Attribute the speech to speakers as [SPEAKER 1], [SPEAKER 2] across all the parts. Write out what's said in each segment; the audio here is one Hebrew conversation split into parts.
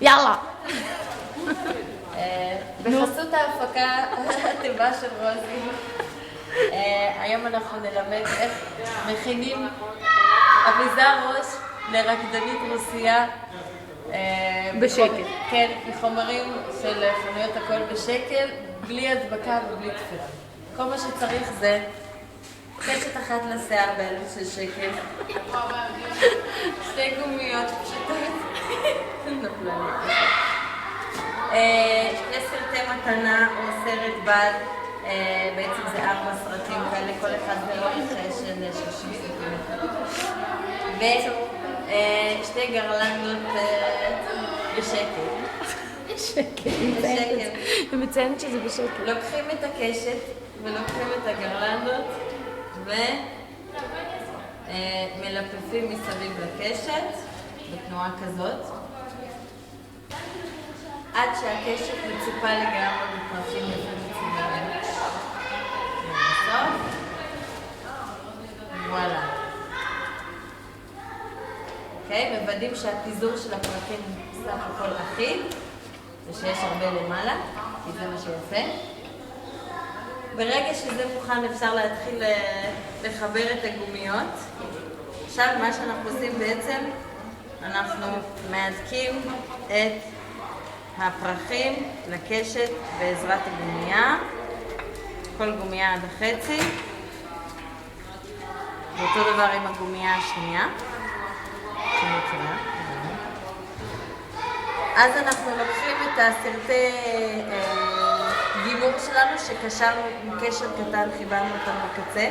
[SPEAKER 1] יאללה.
[SPEAKER 2] בחסות ההפקה הטובה של רוזי, היום אנחנו נלמד איך מכינים אביזר ראש לרקדנית רוסייה
[SPEAKER 1] בשקל.
[SPEAKER 2] כן, מחומרים של חנויות הכל בשקל, בלי הדבקה ובלי תפירה. כל מה שצריך זה קשת אחת לשיער בעלות של שקל, שתי גומיות פשוטות, שני סרטי מתנה או סרט בד, בעצם זה 4 סרטים כאלה, כל אחד באורך של 30 סנטימטר. ושתי גרלנדות בשקל.
[SPEAKER 1] שקל. היא מציינת שזה בשקל.
[SPEAKER 2] לוקחים את הקשת ולוקחים את הגרלנדות ומלפפים מסביב לקשת בתנועה כזאת עד שהקשת מצופה לגמרי בפרחים וצבעים. ובסוף, וואלה. אוקיי, מוודאים שהפיזור של הפרחים סך הכל אחיד ושיש הרבה למעלה, כי זה מה שיפה. ברגע שזה מוכן אפשר להתחיל לחבר את הגומיות. עכשיו מה שאנחנו עושים בעצם, אנחנו מהדקים את הפרחים לקשת בעזרת הגומייה, כל גומייה עד החצי, ואותו דבר עם הגומייה השנייה. אז אנחנו לוקחים את הסרטי גימור שלנו שקשרנו עם קשר קטן, חיברנו אותם בקצה,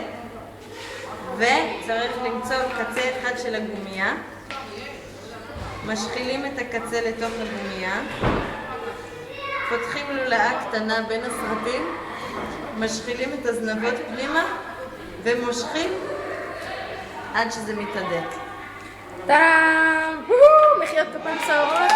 [SPEAKER 2] וצריך למצוא קצה אחד של הגומייה, משחילים את הקצה לתוך הגומייה, פותחים לולאה קטנה בין הסרטים, משחילים את הזנבות פנימה ומושכים עד שזה מתהדק.
[SPEAKER 1] טאם! מחיאות כפיים סוערות!